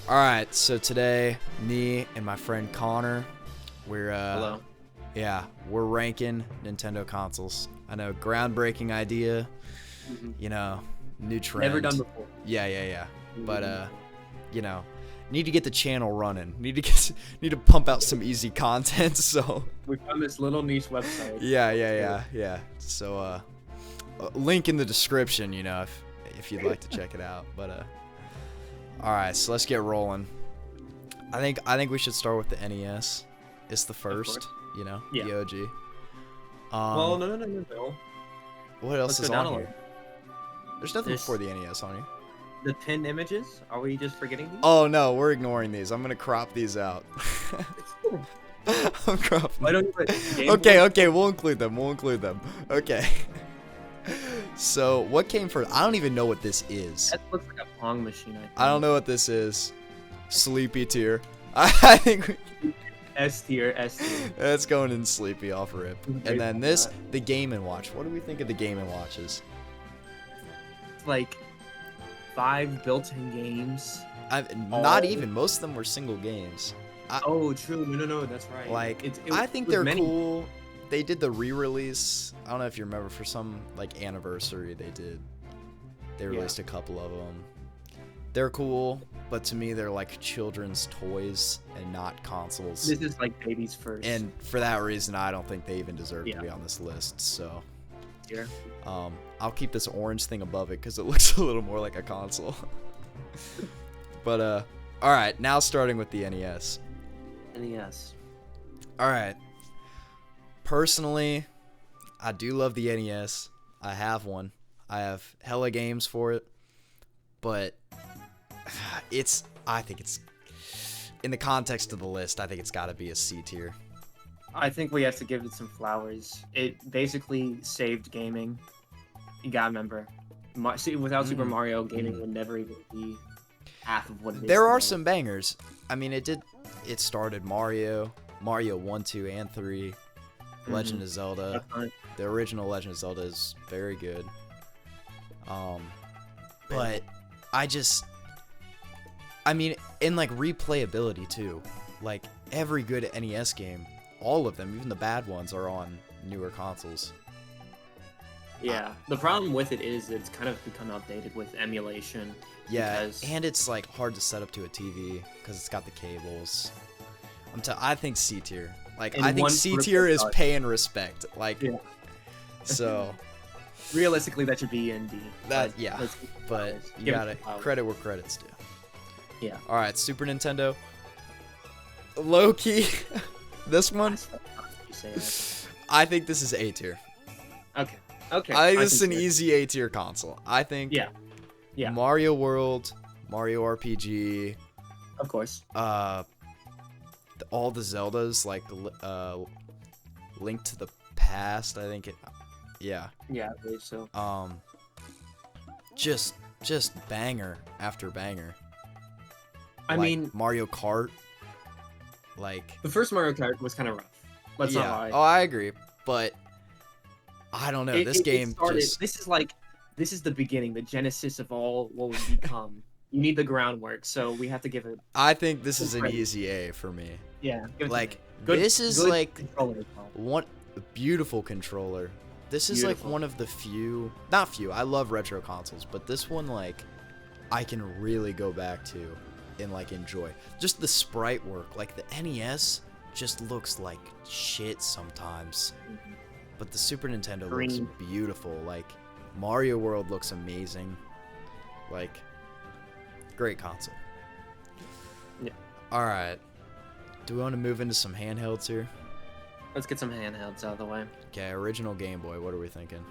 All right, so today, me and my friend Connor, we're Hello. we're ranking Nintendo consoles. I know, groundbreaking idea, new trend. Never done before. Yeah. But need to get the channel running. Need to pump out some easy content. So We found this little niche website. yeah. So link in the description, if you'd like to check it out. But all right, so let's get rolling. I think we should start with the NES. It's the first, Yeah. the OG. Well, no. What else Let's is go down on a here? little. There's nothing There's- before the NES on here. The pinned images? Are we just forgetting these? Oh no, we're ignoring these. I'm gonna crop these out. I'm cropping. Why don't you put Game Boy? Okay, we'll include them. Okay. So what came first? I don't even know what this is. That looks like a Pong machine, I think. I don't know what this is. Sleepy tier. I think S tier. that's going in sleepy off rip. And Great then for this, that. the Game and Watch. What do we think of the Game and Watches? It's like 5 built-in games. Not even. Most of them were single games. Oh, true. No, that's right. Like, It I think was they're many- cool. They did the re-release. I don't know if you remember, for some like anniversary they released a couple of them. They're cool, but to me they're like children's toys and not consoles. This is like babies first. And for that reason, I don't think they even deserve to Yeah. be on this list. So, Here. I'll keep this orange thing above it because it looks a little more like a console. But all right, now starting with the NES. NES. All right. Personally, I do love the NES. I have one. I have hella games for it. But I think it's in the context of the list, I think it's got to be a C tier. I think we have to give it some flowers. It basically saved gaming. You gotta remember, without Super Mario, gaming would never even be half of what it is. There are today. some bangers. I mean, it started Mario 1, 2, and 3. Legend of Zelda. Definitely. The original Legend of Zelda is very good. But I mean, in like replayability too. Like every good NES game, all of them, even the bad ones, are on newer consoles. Yeah. The problem with it is it's kind of become outdated with emulation. Yeah, because- and it's like hard to set up to a TV because it's got the cables. I think C tier. Like, And I think one C peripheral tier is charge. pay and respect. Like, Yeah. so Realistically, that should be in D. that yeah. let's give it But flowers. you Give it gotta some flowers. credit where credit's due. Yeah. All right, Super Nintendo. Low key, this one. You say that. I think this is A tier. Okay. I think this is can an see it. easy A tier console. I think Yeah. Yeah. Mario World, Mario RPG, Of course. all the Zeldas, like Link to the Past. I think yeah. Yeah, I believe so. Just banger after banger. I Like, mean, Mario Kart. Like, the first Mario Kart was kind of rough. Let's not lie. Oh, I agree, but I don't know. This game started, just this is the beginning, the genesis of all what would become. You need the groundwork, so we have to give it. I think this is an Credit. easy A for me. Yeah. Give it to Like, me. Good- this is good like controller as well. one beautiful controller. This is like Beautiful. one of the few, not few, I love retro consoles, but this one, like, I can really go back to and like enjoy. Just the sprite work, like the NES just looks like shit sometimes, but the Super Nintendo looks Green. beautiful. Like, Mario World looks amazing. Like, great console. Yeah. All right, do we want to move into some handhelds here? Let's get some handhelds out of the way. Okay, original Game Boy, what are we thinking?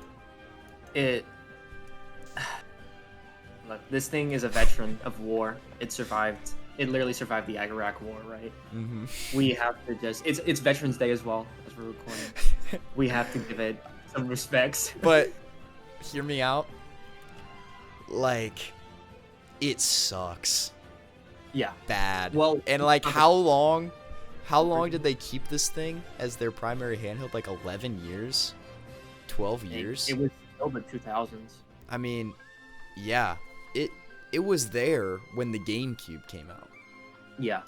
Look, this thing is a veteran of war. It survived. It literally survived the Iraq War, right? Mm-hmm. We have to just. It's Veterans Day as well as we're recording. We have to give it some respects. But hear me out. Like, it sucks Yeah. bad. Well, and like, how long did they keep this thing as their primary handheld? Like 11 years, 12 years. It was still the 2000s. I mean, yeah, it was there when the GameCube came out. Yeah.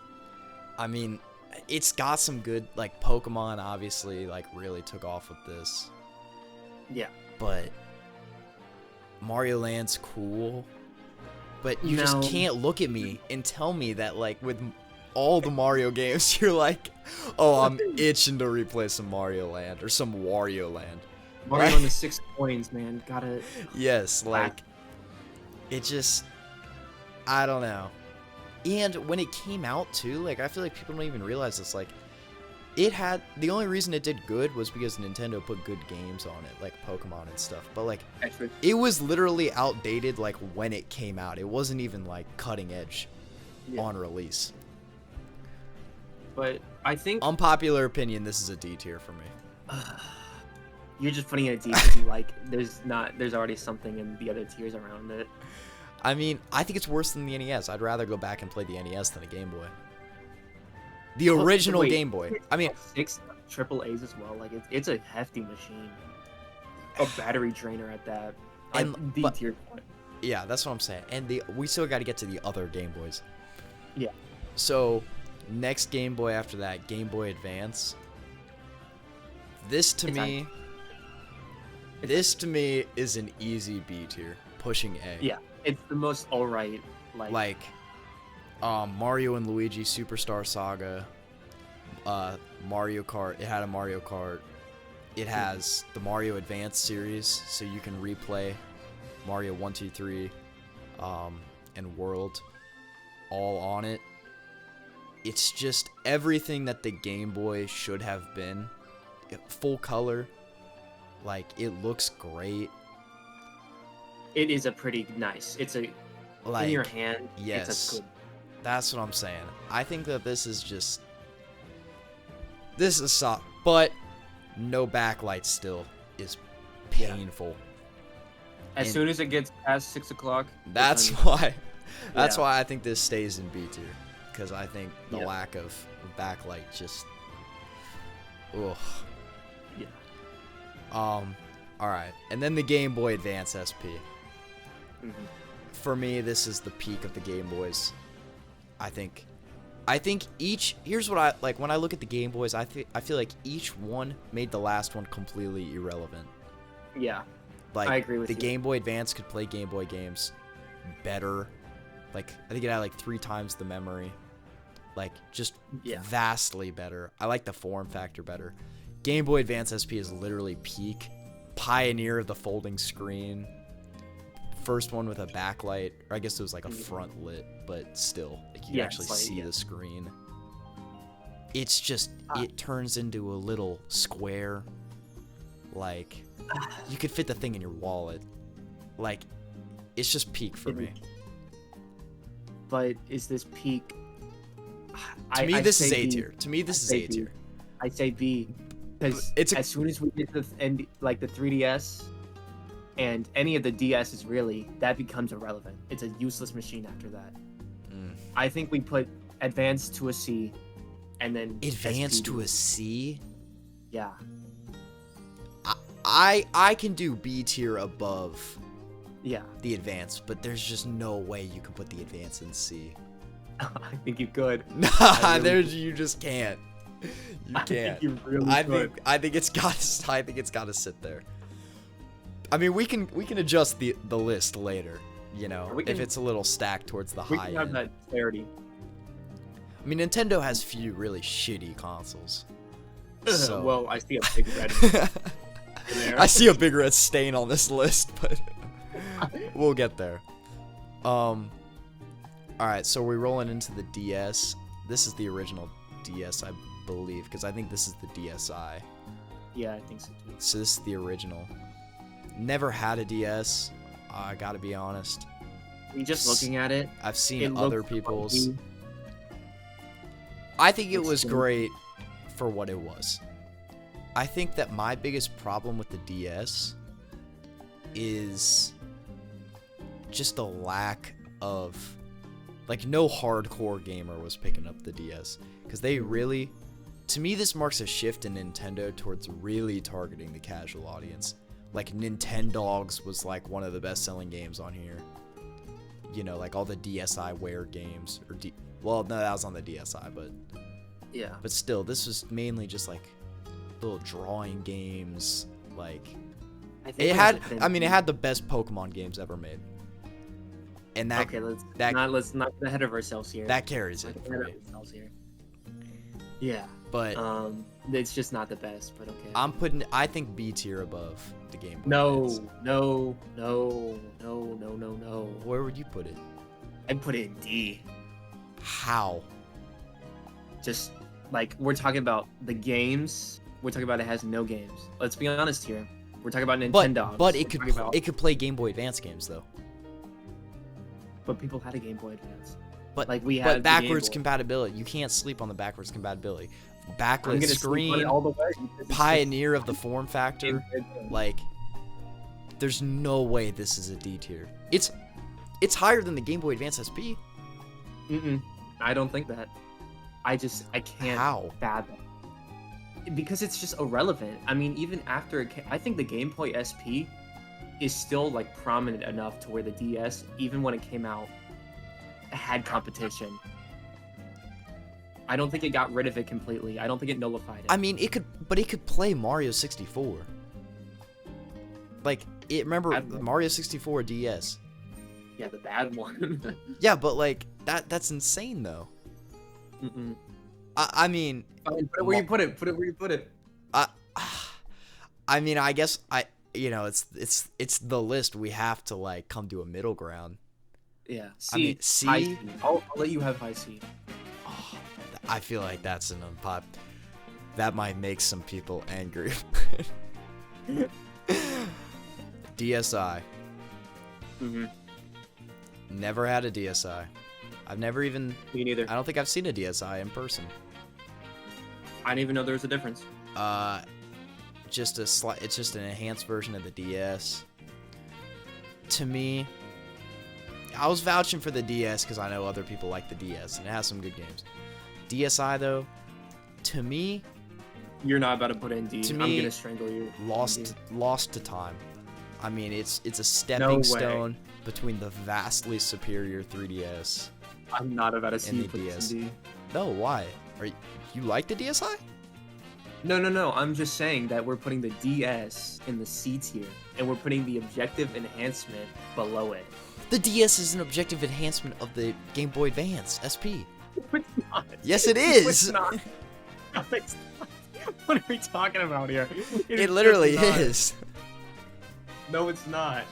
I mean, it's got some good, like, Pokemon obviously, like, really took off with this. Yeah. But Mario Land's cool. But you No. just can't look at me and tell me that, like, with all the Mario games, you're like, oh, I'm itching to replay some Mario Land or some Wario Land. Mario on the 6 coins, man. Gotta. Yes, like, it just, I don't know. And when it came out, too, like, I feel like people don't even realize this, like, it had, the only reason it did good was because Nintendo put good games on it, like Pokemon and stuff, but, like, it was literally outdated, like, when it came out. It wasn't even, like, cutting edge on release. But I think... Unpopular opinion, this is a D tier for me. You're just putting it a D because you like, there's already something in the other tiers around it. I mean, I think it's worse than the NES. I'd rather go back and play the NES than a Game Boy. The original Game Boy. I mean, 6 AAAs as well. Like it's a hefty machine. A battery drainer at that. And D tier. Yeah, that's what I'm saying. And we still got to get to the other Game Boys. Yeah. So, next Game Boy after that, Game Boy Advance. This to me is an easy B tier, pushing A. Yeah, it's the most alright. Like Mario and Luigi Superstar Saga, Mario Kart. It had a Mario Kart. It has the Mario Advance series, so you can replay Mario 1, 2, 3, and World all on it. It's just everything that the Game Boy should have been. Full color. Like, it looks great. It is a pretty nice. It's a like, in your hand. Yes. It's a good. That's what I'm saying. I think that this is soft, but no backlight still is painful. As soon as it gets past 6 o'clock. That's why I think this stays in B tier, because I think the lack of backlight just. Ugh. Yeah. All right, and then the Game Boy Advance SP. Mm-hmm. For me, this is the peak of the Game Boys. I think each. Here's what I like when I look at the Game Boys. I feel like each one made the last one completely irrelevant. Yeah. Like, I agree with you. The Game Boy Advance could play Game Boy games better. Like, I think it had like 3 times the memory. Like, just vastly better. I like the form factor better. Game Boy Advance SP is literally peak. Pioneer of the folding screen. First one with a backlight. Or I guess it was like a front lit, but still. Like, you can actually see the screen. It's just, it turns into a little square. Like, you could fit the thing in your wallet. Like, it's just peak for me. But is this peak? To me, this is A tier. To me, this is A tier. I say B, because as soon as we get to the 3DS and any of the DSs, really, that becomes irrelevant. It's a useless machine after that. I think we put Advanced to a C, and then Advanced to a C. Yeah. I can do B tier above. Yeah. The Advance, but there's just no way you can put the Advance in C. I think you could. Nah, you just can't. You can't. I think you really could. I think it's gotta sit there. I mean, we can adjust the list later, you know, if it's a little stacked towards the high end. We can have that clarity. I mean, Nintendo has few really shitty consoles. So. Well, I see a big red there. I see a big red stain on this list, but we'll get there. Alright, so we're rolling into the DS. This is the original DS, I believe, because I think this is the DSi. Yeah, I think so too. So this is the original. Never had a DS, I gotta be honest. Just looking at it, I've seen other people's. I think it was great for what it was. I think that my biggest problem with the DS is just the lack of, like, no hardcore gamer was picking up the DS, because they really, to me, this marks a shift in Nintendo towards really targeting the casual audience. Like, Nintendogs was like one of the best selling games on here. You know, like all the DSiWare games, or Well, no, that was on the DSi, Yeah. but still, this was mainly just like little drawing games. Like I think it there's had, a thin- I mean, it had the best Pokemon games ever made, and that Okay, let's that let's not get ahead of ourselves here. that carries Let's it not for get me. ahead of ourselves here. Yeah. But It's just not the best, but okay. I think B tier above the Game Boy No, Advance. no, no, no, no, no, no. Where would you put it? I'd put it in D. How? Just like we're talking about the games. We're talking about it has no games. Let's be honest here. We're talking about Nintendo. But it could play Game Boy Advance games though. But people had a Game Boy Advance. But Like we had but the backwards Game Boy. compatibility. You can't sleep on the backwards compatibility. I'm Backlit gonna sleep on screen, it all the way because it's pioneer of the form just- factor. Like, there's no way this is a D tier. It's higher than the Game Boy Advance SP. I don't think that. I can't How? fathom. Because it's just irrelevant. I mean, even after I think the Game Boy SP is still like prominent enough to where the DS, even when it came out, had competition. I don't think it got rid of it completely. I don't think it nullified it. I mean, it could play Mario 64. Like, remember Bad one. Mario 64 DS? Yeah, the bad one. Yeah, but like that's insane though. Mm-mm. I mean, Fine, put it where you put it. Put it where you put it. I mean, I guess it's the list. We have to like come to a middle ground. Yeah. C. I mean, C. High C. I'll let you have high C. Oh, I feel like that's an unpop. That might make some people angry. DSi. Mm-hmm. Never had a DSi. I've never even. Me neither. I don't think I've seen a DSi in person. I didn't even know there was a difference. Just it's just an enhanced version of the DS. To me, I was vouching for the DS because I know other people like the DS and it has some good games. DSi though, to me, You're not about to put in D. To I'm me, gonna strangle you. lost to time. I mean, it's a No stepping way. stone between the vastly superior 3DS I'm not about to and see the you put this DS. in D. No, why? You like the DSi? No. I'm just saying that we're putting the DS in the C tier, and we're putting the objective enhancement below it. The DS is an objective enhancement of the Game Boy Advance SP. It's not. Yes, it It's is. not. No, it's not. What are we talking about here? It literally just not. is. No, it's not.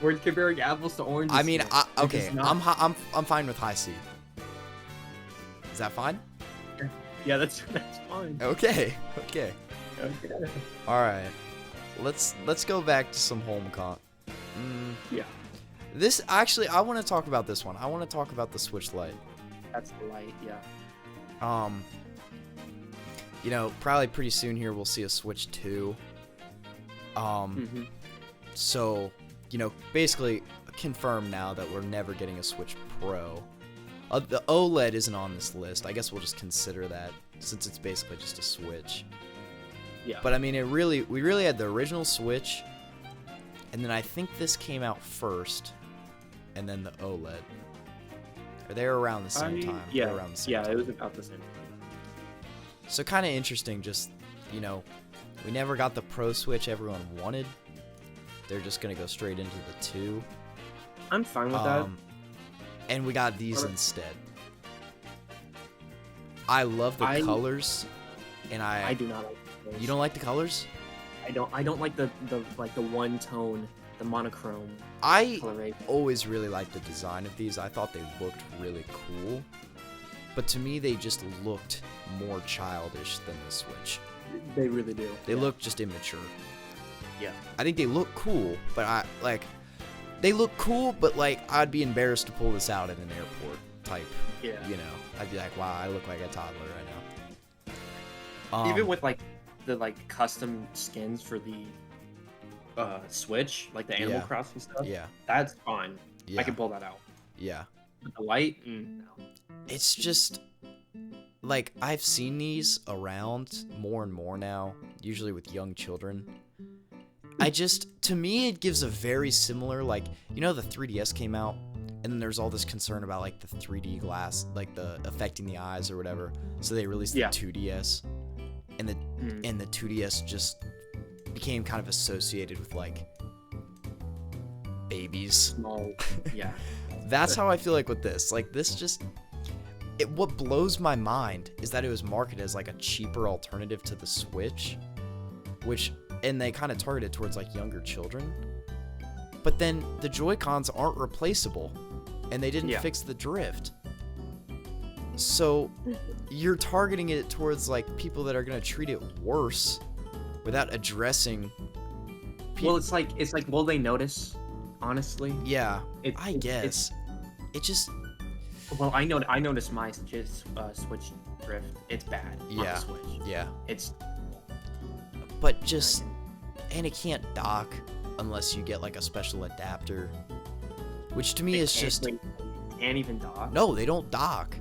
We're comparing apples to oranges. I mean, here. okay, It's not. I'm fine with high C. Is that fine? Yeah, that's fine. Okay. Okay. All right. Let's go back to some home comp. Yeah, This actually, I want to talk about this one. I want to talk about the Switch Lite. that's light. Yeah. You know, probably pretty soon here we'll see a Switch 2. Mm-hmm. So, you know, basically confirmed now that we're never getting a Switch Pro. The OLED isn't on this list. I guess we'll just consider that since it's basically just a Switch. Yeah. But I mean, we really had the original Switch, and then I think this came out first, and then the OLED. Or they were around the same time. They Yeah. were around the same Yeah, time. it was about the same. So kind of interesting, just, you know, we never got the Pro Switch everyone wanted. They're just going to go straight into the 2. I'm fine with that. And we got these instead. I love the colors, and I do not like those. You don't like the colors? I don't like the one tone, the monochrome I coloration. always really liked the design of these. I thought they looked really cool. But to me, they just looked more childish than the Switch. They really do. They look just immature. Yeah. I think they look cool, but they look cool, but like I'd be embarrassed to pull this out at an airport type. Yeah. You know, I'd be like, wow, I look like a toddler right now. Even with like the custom skins for the Switch, like the Animal Yeah. Crossing stuff. Yeah. That's fine. Yeah. I can pull that out. Yeah. But the light, no. It's just like I've seen these around more and more now, usually with young children. To me, it gives a very similar, like, you know, the 3DS came out and then there's all this concern about like the 3D glass, like the affecting the eyes or whatever. So they released the 2DS, and the 2DS just became kind of associated with like babies. Small, yeah. That's how I feel like with this. Like this just, what blows my mind is that it was marketed as like a cheaper alternative to the Switch, and they kind of targeted towards like younger children. But then the Joy-Cons aren't replaceable, and they didn't fix the drift. So you're targeting it towards like people that are gonna treat it worse without addressing. Well, it's like, will they notice? Honestly, yeah, I guess it just. Well, I noticed my Switch drift. It's bad. Yeah, on the Switch. Yeah. It's. But just, and it can't dock unless you get like a special adapter, which to me is just. Can't even dock. No, they don't dock.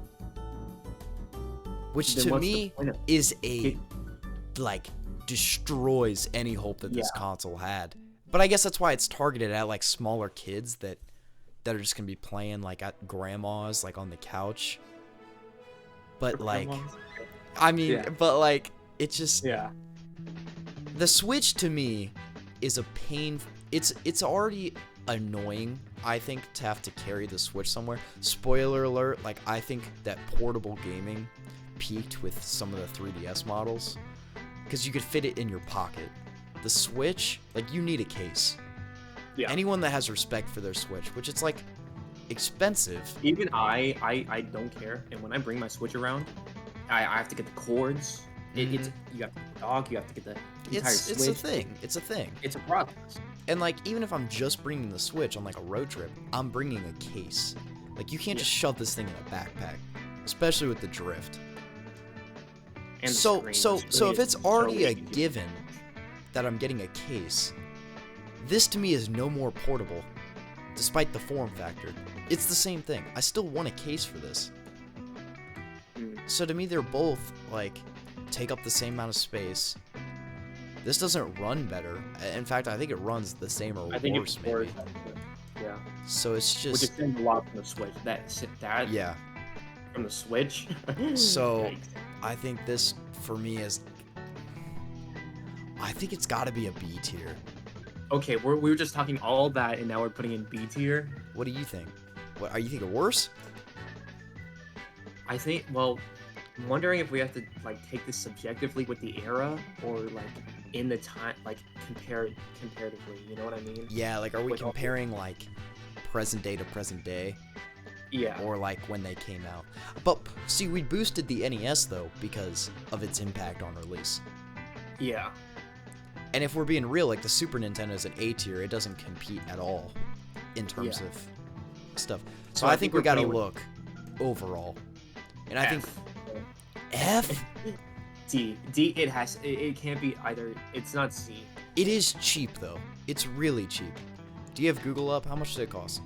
Which to me is like destroys any hope that this console had. But I guess that's why it's targeted at like smaller kids that are just gonna be playing like at grandma's, like on the couch. But like, I mean, but like, it's just the Switch to me is a pain. It's already annoying, I think, to have to carry the Switch somewhere. Spoiler alert, like I think that portable gaming peaked with some of the 3DS models because you could fit it in your pocket. The Switch, like, you need a case. Yeah. Anyone that has respect for their Switch, which it's like expensive. Even I don't care. And when I bring my Switch around, I have to get the cords. It's you have to get the dock. You have to get the entire Switch. It's a thing. It's a thing. It's a process. And like, even if I'm just bringing the Switch on like a road trip, I'm bringing a case. Like, you can't just shove this thing in a backpack, especially with the drift. And so if it's already a given that I'm getting a case, this to me is no more portable, despite the form factor. It's the same thing. I still want a case for this. So to me, they're both like take up the same amount of space. This doesn't run better. In fact, I think it runs the same or worse, maybe. Yeah. So it's just. Which is saying a lot from the Switch. That. Yeah. From the Switch. So, I think this for me is. I think it's got to be a B tier. Okay, we were just talking all that, and now we're putting in B tier. What do you think? What are you thinking? Worse? I think. Well, I'm wondering if we have to like take this subjectively with the era, or like in the time, like comparatively. You know what I mean? Yeah. Like, are we comparing like present day to present day? Yeah. Or like when they came out. But see, we boosted the NES though because of its impact on release. Yeah. And if we're being real, like the Super Nintendo is an A tier. It doesn't compete at all in terms of stuff. So I think we gotta look overall. And I think F? D. It can't be either. It's not C. It is cheap though. It's really cheap. Do you have Google up? How much did it cost?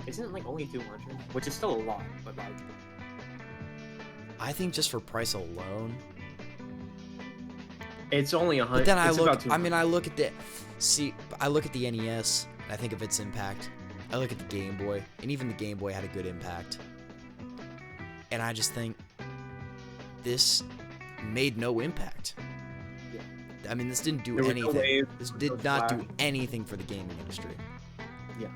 Isn't it like only 200? Which is still a lot, but like. I think just for price alone. It's only 100. But then I look. I mean, I look at the. See, I look at the NES. And I think of its impact. I look at the Game Boy, and even the Game Boy had a good impact. And I just think this made no impact. Yeah. I mean, this didn't do anything. This did not do anything for the gaming industry. Yeah.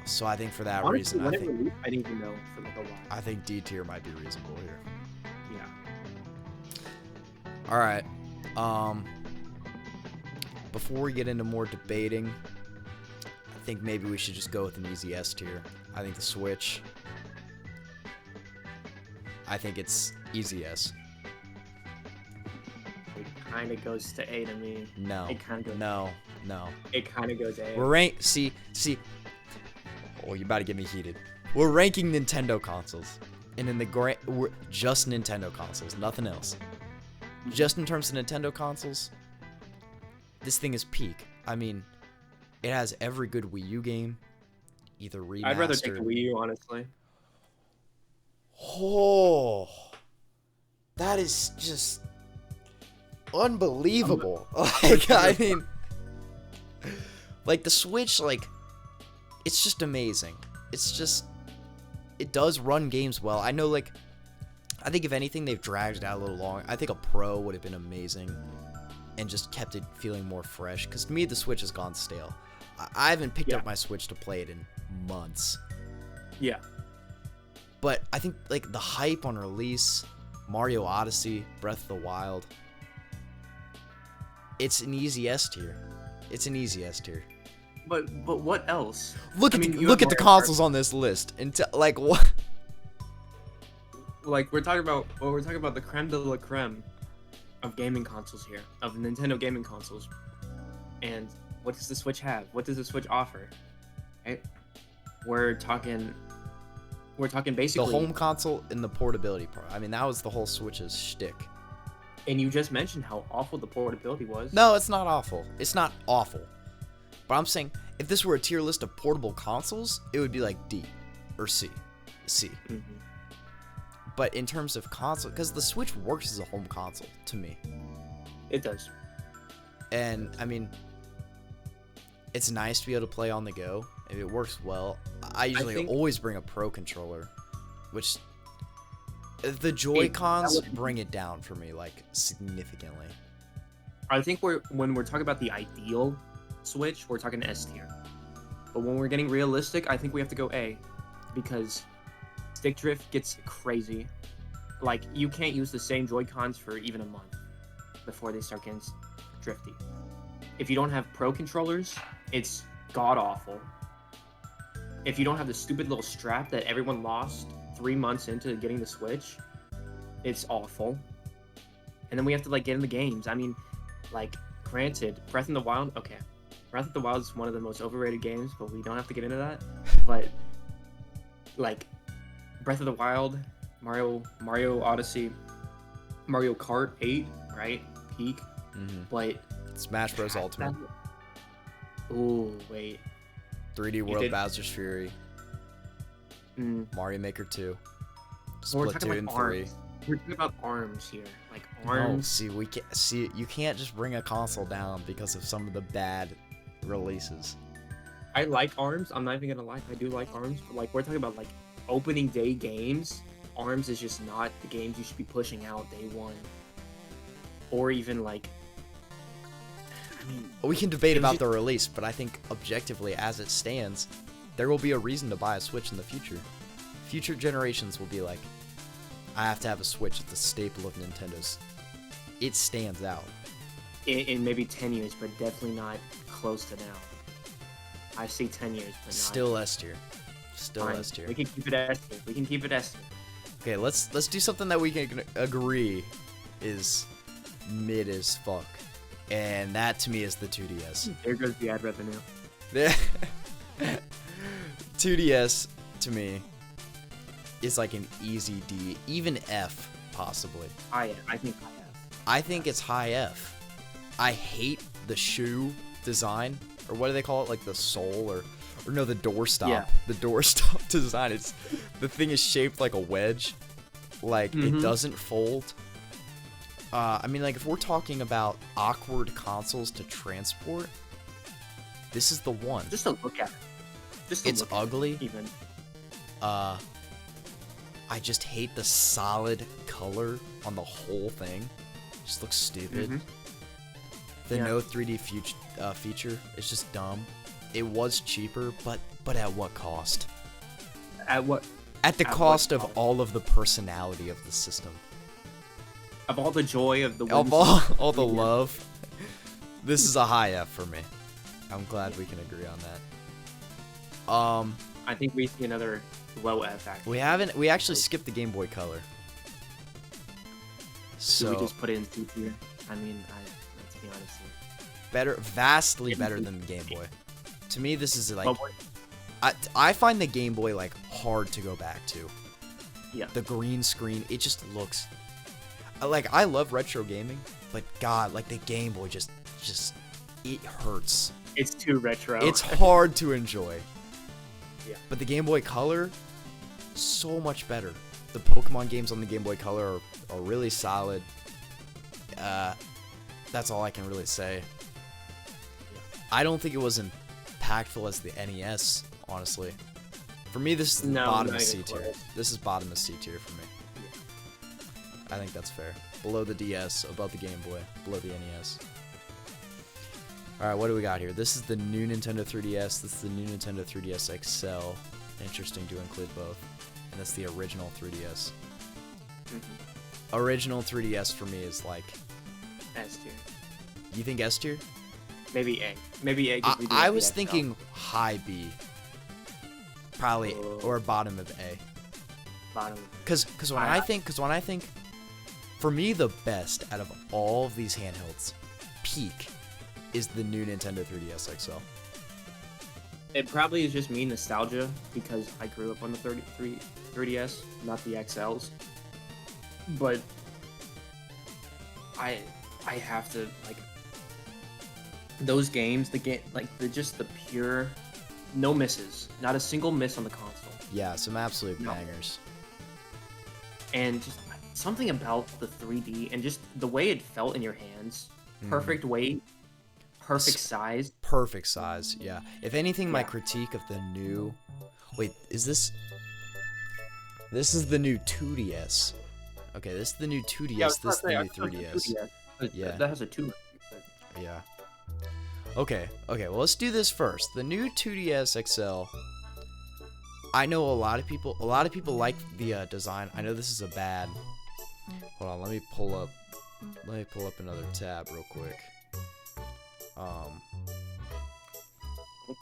So I think for that reason, I didn't even know for like a while. I think D tier might be reasonable here. Yeah. All right. Before we get into more debating, I think maybe we should just go with an easy S tier. I think the Switch. I think it's easy S. It kind of goes to A to me. No. It kind of goes. No. It kind of goes A. We're See. Oh, you're about to get me heated. We're ranking Nintendo consoles, and in the we're just Nintendo consoles, nothing else. Just in terms of Nintendo consoles, this thing is peak. I mean, it has every good Wii U game, either remastered. I'd rather take the Wii U, honestly. Oh, that is just unbelievable. Like, I mean, like the Switch, like, it's just amazing. it's just, it does run games well. I know, like, I think if anything, they've dragged it out a little long. I think a Pro would have been amazing and just kept it feeling more fresh. Because to me, the Switch has gone stale. I haven't picked up my Switch to play it in months. Yeah. But I think, like, the hype on release, Mario Odyssey, Breath of the Wild, it's an easy S tier. It's an easy S tier. But what else? Look at the consoles on this list and like what? Like we're talking about the creme de la creme of gaming consoles here, of Nintendo gaming consoles. And what does the Switch have? What does the Switch offer? Right? We're talking basically the home console and the portability part. I mean, that was the whole Switch's shtick. And you just mentioned how awful the portability was. No, it's not awful. It's not awful. But I'm saying, if this were a tier list of portable consoles, it would be like D or C. Mm-hmm. But in terms of console, because the Switch works as a home console to me. It does. And, I mean, it's nice to be able to play on the go. If it works well. I usually always bring a Pro controller, which the Joy-Cons bring it down for me, like, significantly. I think when we're talking about the ideal Switch, we're talking S tier. But when we're getting realistic, I think we have to go A, because stick drift gets crazy. Like, you can't use the same Joy-Cons for even a month before they start getting drifty. If you don't have Pro controllers, it's god-awful. If you don't have the stupid little strap that everyone lost 3 months into getting the Switch, it's awful. And then we have to, like, get in the games. I mean, like, granted, Breath of the Wild, okay. Breath of the Wild is one of the most overrated games, but we don't have to get into that. But, like, Breath of the Wild, Mario Odyssey, Mario Kart 8, right? Peak. Mm-hmm. But Smash Bros. Ultimate. Ooh, wait. 3D World Bowser's Fury. Mario Maker 2. Splatoon 3. We're talking about ARMS here. Like, ARMS. No, you can't just bring a console down because of some of the bad releases. I like ARMS. I'm not even gonna lie. I do like ARMS. But, like, we're talking about, like, opening day games. ARMS is just not the games you should be pushing out day one. Or even, like, I mean, we can debate about the release, but I think objectively, as it stands, there will be a reason to buy a Switch in the future. Future generations will be like, I have to have a Switch. It's a staple of Nintendo's. It stands out. In maybe 10 years, but definitely not close to now. I see 10 years, but not. Still S tier. Still S tier. We can keep it S tier. We can keep it S tier. Okay, let's do something that we can agree is mid as fuck. And that, to me, is the 2DS. There goes the ad revenue. 2DS, to me, is like an easy D. Even F, possibly. I think high F. I think it's high F. I hate the shoe design. Or what do they call it? Like the sole? Or no, the doorstop. Yeah. The doorstop design. The thing is shaped like a wedge. Like, it doesn't fold. I mean, like, if we're talking about awkward consoles to transport, this is the one. Just to look at it. It's ugly. Even. I just hate the solid color on the whole thing. It just looks stupid. The no 3D feature is just dumb. It was cheaper, but at what cost? At what? At the cost of all of the personality of the system. Of all the joy of the of all the love. This is a high F for me. I'm glad we can agree on that. I think we see another low F actually. We actually skipped the Game Boy Color. So we just put it in C tier? I mean, let's be honest here. Vastly better than the Game Boy. To me, this is like I find the Game Boy like hard to go back to. Yeah. The green screen, it just looks like, I love retro gaming, but God, like the Game Boy just it hurts. It's too retro. It's hard to enjoy. Yeah. But the Game Boy Color, so much better. The Pokemon games on the Game Boy Color are really solid. That's all I can really say. Yeah. I don't think it was impactful as the NES, honestly. For me, this is No, bottom not of even C tier. close. This is bottom of C tier for me. I think that's fair. Below the DS, above the Game Boy, below the NES. Alright, what do we got here? This is the new Nintendo 3DS. This is the new Nintendo 3DS XL. Interesting to include both. And that's the original 3DS. Original 3DS for me is like... S tier. You think S tier? Maybe A. Maybe A. 'cause we do I have the was XL. thinking high B. Probably, or bottom of A. Bottom. Because when I think, for me, the best out of all of these handhelds, peak, is the new Nintendo 3DS XL. It probably is just me nostalgia because I grew up on the 3DS, not the XLs. But I have to like those games. Just the pure, no misses, not a single miss on the console, Yeah, some absolute bangers. and just something about the 3D and just the way it felt in your hands. Perfect weight, perfect size. Perfect size, yeah. If anything, my Yeah. critique of the new... Wait, is this... This is the new 2DS. Okay, this is the new 2DS, this is the new 3DS. Yeah. That has a 2. Yeah. Okay, well, let's do this first. The new 2DS XL... I know a lot of people like the design. I know this is a bad... Hold on, let me pull up another tab real quick.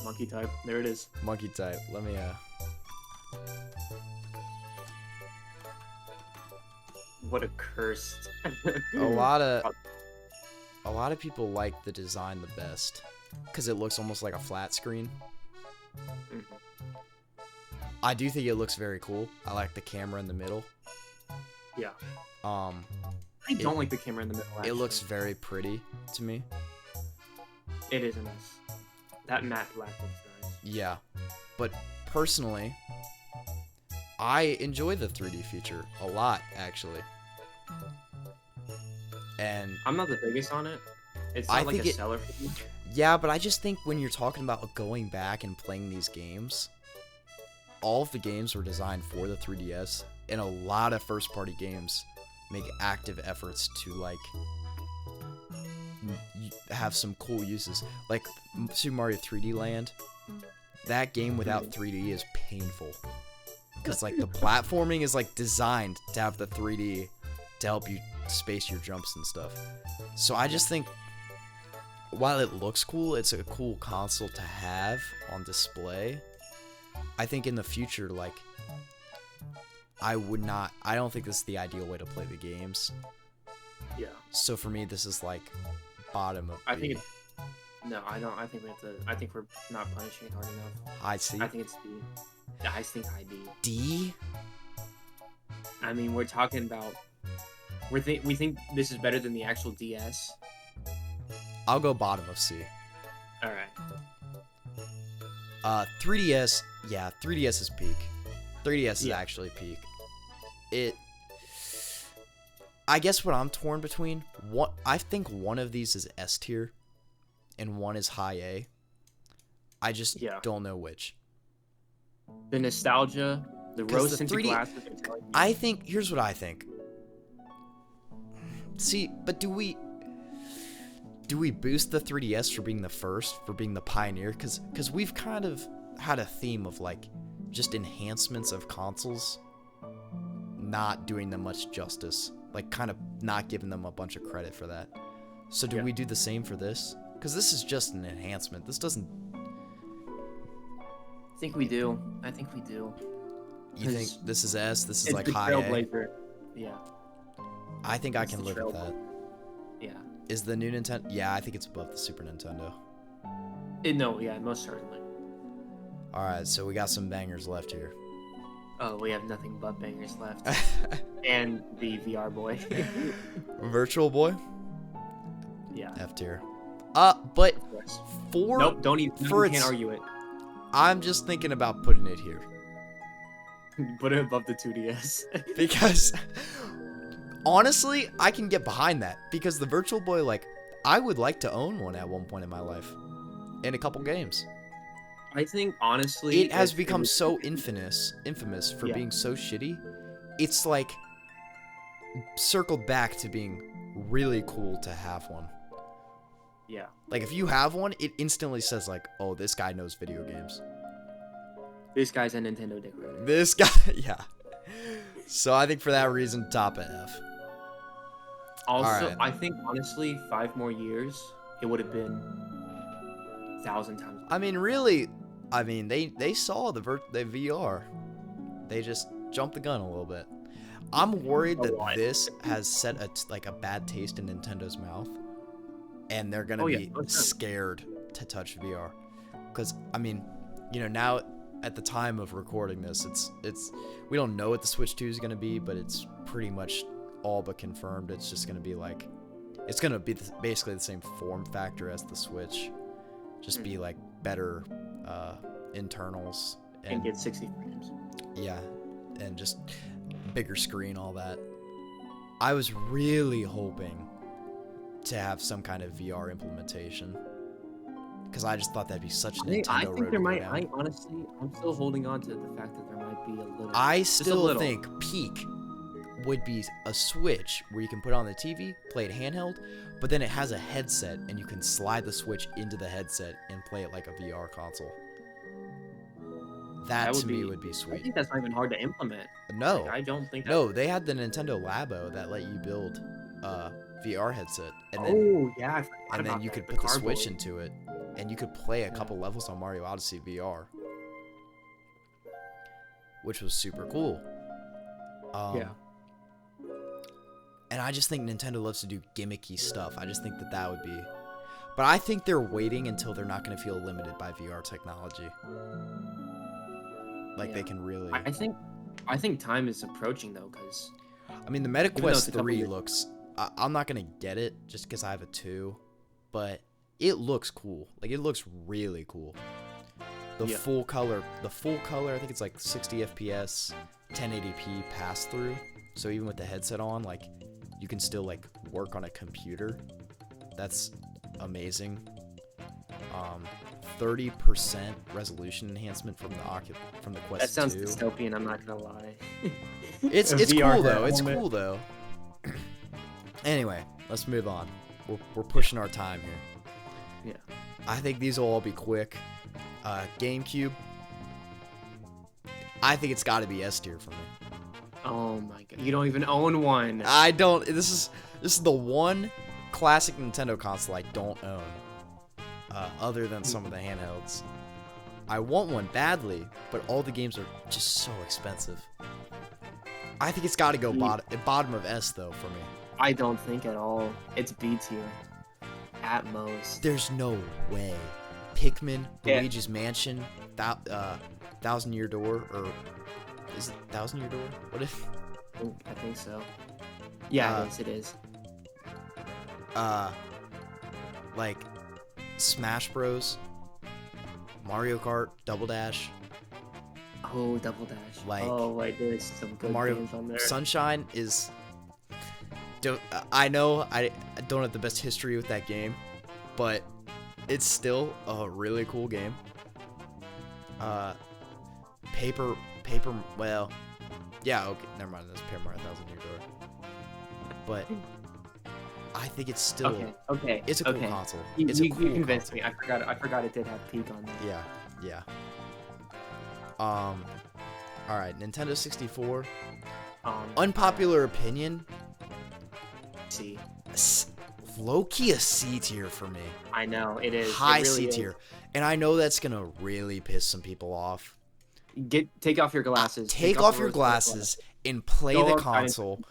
Monkey type. There it is. Monkey type. Let me What a cursed. a lot of people like the design the best because it looks almost like a flat screen. Mhm. I do think it looks very cool. I like the camera in the middle. Yeah. I I don't like the camera in the middle. Actually. It looks very pretty to me. It is nice. That matte black looks nice. Yeah, but personally, I enjoy the 3D feature a lot, actually. And I'm not the biggest on it. It's I not like think a it- seller for me. yeah, but I just think when you're talking about going back and playing these games, all of the games were designed for the 3DS, and a lot of first-party games make active efforts to like have some cool uses. Like Super Mario 3D Land, that game without 3D is painful because like the platforming is like designed to have the 3D to help you space your jumps and stuff. So I just think while it looks cool, it's a cool console to have on display. I think in the future, like, I don't think this is the ideal way to play the games. Yeah. So for me, this is like bottom of B. I think it's... No, I don't. I think we have to... I think we're not punishing it hard enough. I see. I think it's D. I think high D. D? I mean, we're talking about... We think this is better than the actual DS. I'll go bottom of C. Alright. 3DS, yeah, 3DS is peak. 3DS is Yeah. actually peak. I guess what I'm torn between, I think one of these is S tier, and one is high A. I just don't know which. The nostalgia, the 'Cause rose the tinted 3D glasses. are telling you- I think, here's what I think. See, but do we boost the 3DS for being the first, for being the pioneer? Because we've kind of had a theme of like just enhancements of consoles, not doing them much justice, like kind of not giving them a bunch of credit for that. So do we do the same for this? Because this is just an enhancement. This doesn't... I think we do. I think we do. You think this is S? This is It's like the high A? Trailblazer. Yeah. I think I It's can the live with that. Yeah. Is the new Nintendo... Yeah, I think it's above the Super Nintendo. No, yeah, most certainly. Alright, so we got some bangers left here. Oh, we have nothing but bangers left. And the VR boy. Virtual Boy? Yeah. F tier. But Of course. for... Nope, don't even. for You can't its- argue it. I'm just thinking about putting it here. Put it above the 2DS. Because... honestly, I can get behind that. Because the Virtual Boy, like... I would like to own one at one point in my life. In a couple games. I think honestly, it has become so infamous for being so shitty. It's like circled back to being really cool to have one. Yeah. Like if you have one, it instantly says like, "Oh, this guy knows video games. This guy's a Nintendo dick rider." This guy, yeah." So I think for that reason, top of F. Also, right. I think honestly, 5 more years, it would have been 1,000 times. I mean, really, they saw the VR. They just jumped the gun a little bit. I'm worried that this has set a bad taste in Nintendo's mouth, and they're gonna be scared to touch VR. Because I mean, now at the time of recording this, it's we don't know what the Switch 2 is gonna be, but it's pretty much all but confirmed. It's just gonna be it's gonna be basically the same form factor as the Switch, just be like better internals and get 60 frames. Yeah, and just bigger screen, all that. I was really hoping to have some kind of VR implementation, because I just thought that'd be such a Nintendo I road think there to go might. down. I'm still holding on to the fact that there might be a little. I still think peak would be a Switch where you can put it on the TV, play it handheld, but then it has a headset and you can slide the Switch into the headset and play it like a VR console. That to me would be sweet. I think that's not even hard to implement. No, I don't think. No, they had the Nintendo Labo that let you build a VR headset, and then and then you could put the Switch into it, and you could play a couple levels on Mario Odyssey VR, which was super cool. And I just think Nintendo loves to do gimmicky stuff. I just think that would be, but I think they're waiting until they're not going to feel limited by VR technology. Like they can really. I think time is approaching though, because I mean the MetaQuest 3 looks. I'm not gonna get it just because I have a 2, but it looks cool. Like it looks really cool. The full color. I think it's like 60 FPS, 1080p pass through. So even with the headset on, like you can still like work on a computer. That's amazing. 30% resolution enhancement from the Quest 2. That sounds dystopian, I'm not gonna lie. It's cool though. It's cool though. Anyway, let's move on. We're pushing our time here. Yeah. I think these will all be quick. GameCube. I think it's got to be S tier for me. Oh my god, you don't even own one. I don't. This is the one classic Nintendo console I don't own. Other than some of the handhelds. I want one badly, but all the games are just so expensive. I think it's got to go bottom of S, though, for me. I don't think at all. It's B tier. At most. There's no way. Pikmin, Luigi's Mansion, Thousand Year Door, or... Is it Thousand Year Door? What if... I think so. Yeah, it is. Like... Smash Bros, Mario Kart, Double Dash. Oh, Double Dash. Like there's some good games on there. Sunshine is. I know I don't have the best history with that game, but it's still a really cool game. Paper. Well, yeah. Okay, never mind. That's Paper Mario Thousand Year Door. But. I think it's still okay. It's a cool console. You convinced me. I forgot it did have Peak on there. Yeah. All right, Nintendo 64. Unpopular opinion. C. Low-key a C tier for me. I know it is. High C tier, and I know that's gonna really piss some people off. Take off your glasses. Take off your glasses and play the console.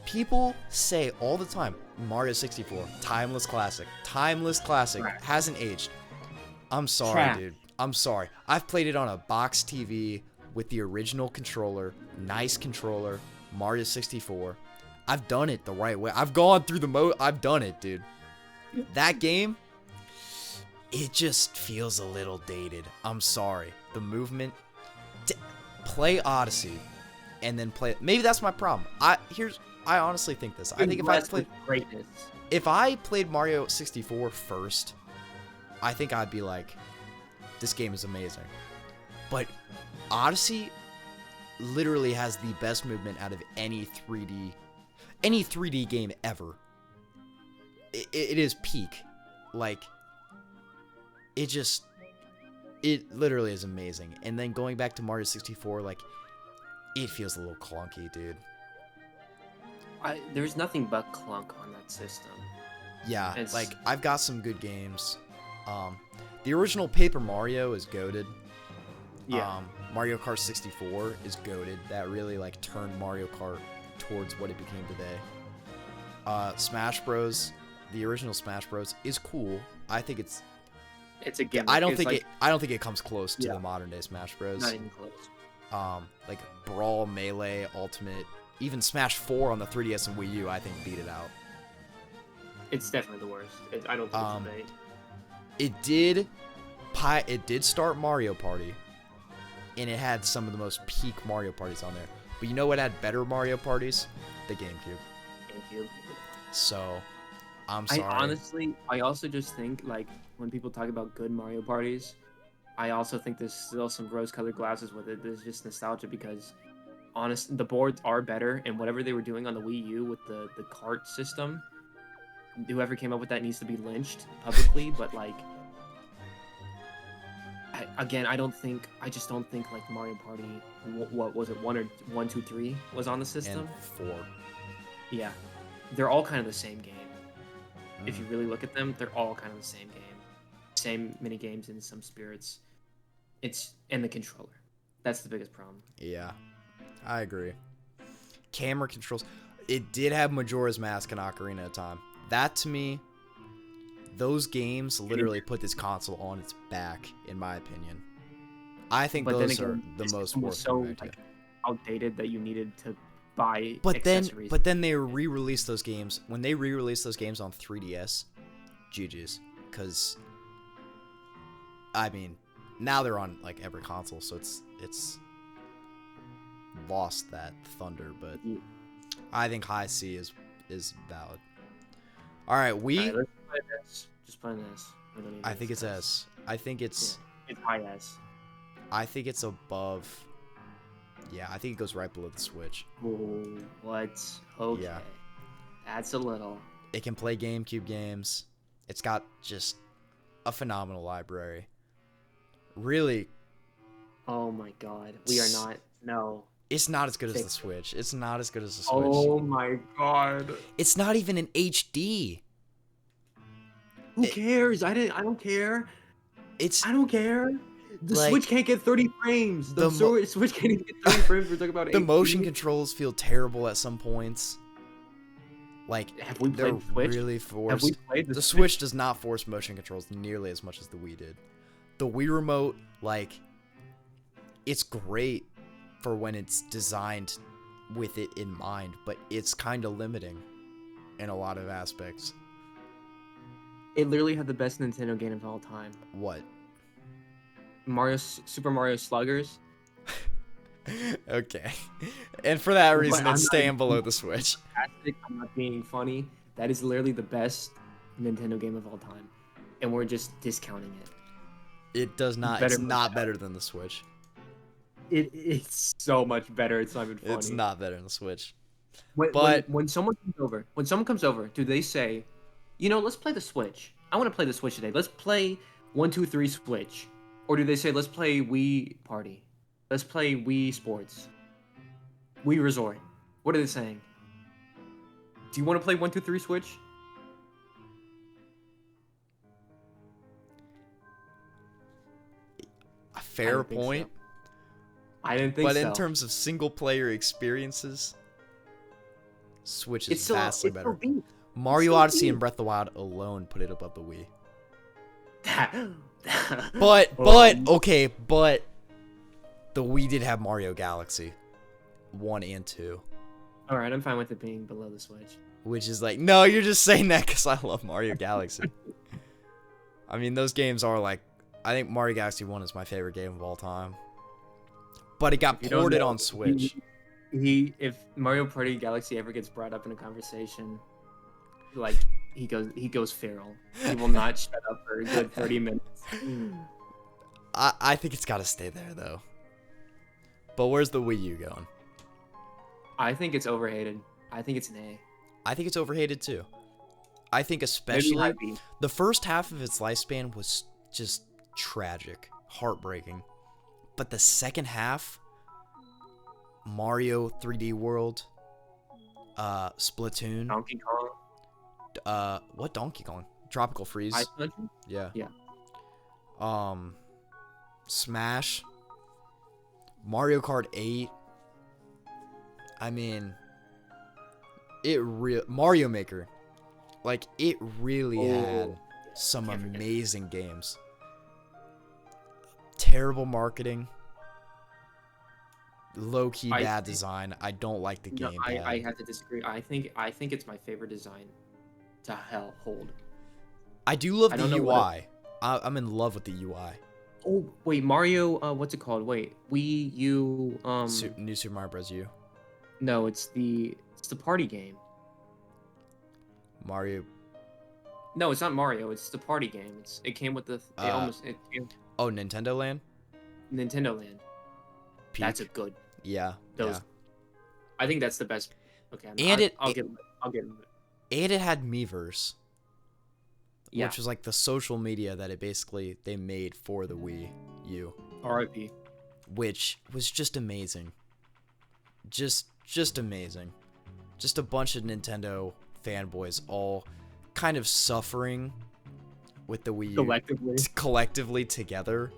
People say all the time, Mario 64, timeless classic. Trash. Hasn't aged. I'm sorry, dude. I'm sorry. I've played it on a box TV with the original controller, nice controller, Mario 64. I've done it the right way. I've gone through the mode. I've done it, dude. That game, it just feels a little dated. I'm sorry. The movement. Play Odyssey, and then play. Maybe that's my problem. I honestly think this. I think if I played Mario 64 first, I think I'd be like, this game is amazing. But Odyssey literally has the best movement out of any 3D game ever. It is peak. Like, it literally is amazing. And then going back to Mario 64, like, it feels a little clunky, dude. There's nothing but clunk on that system. Yeah, like, I've got some good games. The original Paper Mario is goated. Yeah. Mario Kart 64 is goated. That really, like, turned Mario Kart towards what it became today. Smash Bros. The original Smash Bros. Is cool. I think it's a gimmick. I don't think it comes close to the modern day Smash Bros. Not even close. Like Brawl, Melee, Ultimate, even Smash 4 on the 3DS and Wii U, I think beat it out. It's definitely the worst. I don't think it's debate. It did start Mario Party, and it had some of the most peak Mario Parties on there. But you know what had better Mario Parties? The GameCube. So, I'm sorry. I also just think, like, when people talk about good Mario parties, I also think there's still some rose-colored glasses with it. There's just nostalgia because, the boards are better, and whatever they were doing on the Wii U with the cart system, whoever came up with that needs to be lynched publicly. But, like, I just don't think like Mario Party, what was it, 1, 2, 3 was on the system? And 4. Yeah, they're all kind of the same game. If you really look at them, they're all kind of the same game. Same mini games in some spirits. It's in the controller. That's the biggest problem. Yeah, I agree. Camera controls. It did have Majora's Mask and Ocarina of Time. That, to me, those games literally put this console on its back, in my opinion. I think those are the most worth so like outdated that you needed to buy but accessories. then they re-released those games. When they re-released those games on 3DS, GG's. Because, I mean, now they're on like every console, so it's lost that thunder. But I think High C is valid. All right, let's play this. Just play this. I think it's S. I think it's high S. I think it's above. Yeah, I think it goes right below the Switch. Ooh, what? Okay. Yeah. That's a little. It can play GameCube games. It's got just a phenomenal library. Really. Oh my god. We are not. No. It's not as good as the Switch. It's not as good as the Switch. Oh my god. It's not even in HD. Who cares? I don't care. I don't care. The like, Switch can't get 30 frames. The Switch can't even get 30 frames. We're talking about the motion controls feel terrible at some points. Like, have we they're played Switch? really forced. Have we played the Switch does not force motion controls nearly as much as the Wii did. The Wii Remote, like, it's great for when it's designed with it in mind, but it's kind of limiting in a lot of aspects. It literally had the best Nintendo game of all time. What? Super Mario Sluggers. Okay. And for that reason, it's staying below the Switch. I'm not being funny. That is literally the best Nintendo game of all time. And we're just discounting it. It does not. It's not better than the Switch. It's so much better. It's not even funny. It's not better than the Switch. When someone comes over, do they say, let's play the Switch. I want to play the Switch today. Let's play 1, 2, 3 Switch. Or do they say, let's play Wii Party? Let's play Wii Sports. Wii Resort. What are they saying? Do you want to play 1, 2, 3 Switch? A fair point. So. I didn't think so. But in terms of single-player experiences, Switch is vastly better. Mario Odyssey and Breath of the Wild alone put it above the Wii. But the Wii did have Mario Galaxy 1 and 2. Alright, I'm fine with it being below the Switch. Which is like, no, you're just saying that because I love Mario Galaxy. I mean, those games are like, I think Mario Galaxy 1 is my favorite game of all time. But it got ported on Switch. If Mario Party Galaxy ever gets brought up in a conversation, like, he goes feral. He will not shut up for a good 30 minutes. I think it's got to stay there though. But where's the Wii U going? I think it's overhated. I think it's an A. I think it's overhated too. I think Maybe especially high B. the first half of its lifespan was just tragic, heartbreaking. But the second half, Mario 3D World, Splatoon, Donkey Kong. what Donkey Kong? Tropical Freeze. Ice Legend? Yeah. Yeah. Smash, Mario Kart 8. I mean, Mario Maker. Like, it really had some amazing games. Terrible marketing. Low-key bad design. I don't like the game. I have to disagree. I think it's my favorite design to hold. I do love the UI. I'm in love with the UI. Oh, wait, Mario, what's it called? Wait, Wii U, New Super Mario Bros. U. No, it's the party game. Mario. No, it's not Mario. It's the party game. It came with the. Oh, Nintendo Land. Nintendo Land. Peak. That's a good. Yeah. Those. Yeah. I think that's the best. Okay. I'll get it. And it had Miiverse. Yeah. Which was like the social media that they made for the Wii U. RIP. Which was just amazing. Just amazing. Just a bunch of Nintendo fanboys all kind of suffering with the Wii U. Collectively together.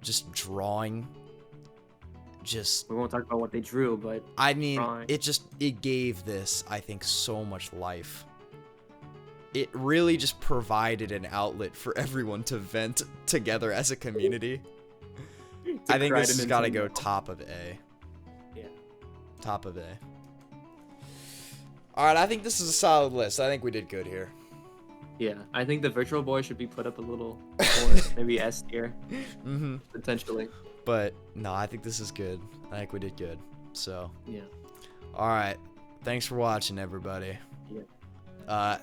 Just drawing. We won't talk about what they drew, but I mean, it gave this, I think, so much life. It really just provided an outlet for everyone to vent together as a community. I think this has got to go top of A. Yeah. Top of A. Alright, I think this is a solid list. I think we did good here. Yeah, I think the Virtual Boy should be put up a little more, maybe S tier. Mm-hmm. Potentially. But, no, I think this is good. I think we did good. So. Yeah. Alright. Thanks for watching, everybody. Yeah.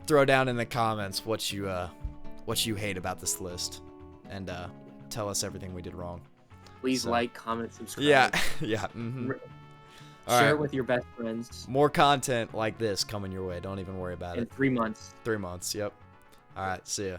Throw down in the comments what you hate about this list, and tell us everything we did wrong. Please like, comment, subscribe. Yeah, yeah. Mm-hmm. Share it with your best friends. More content like this coming your way. Don't even worry about it. In 3 months. 3 months. Yep. All right. See ya.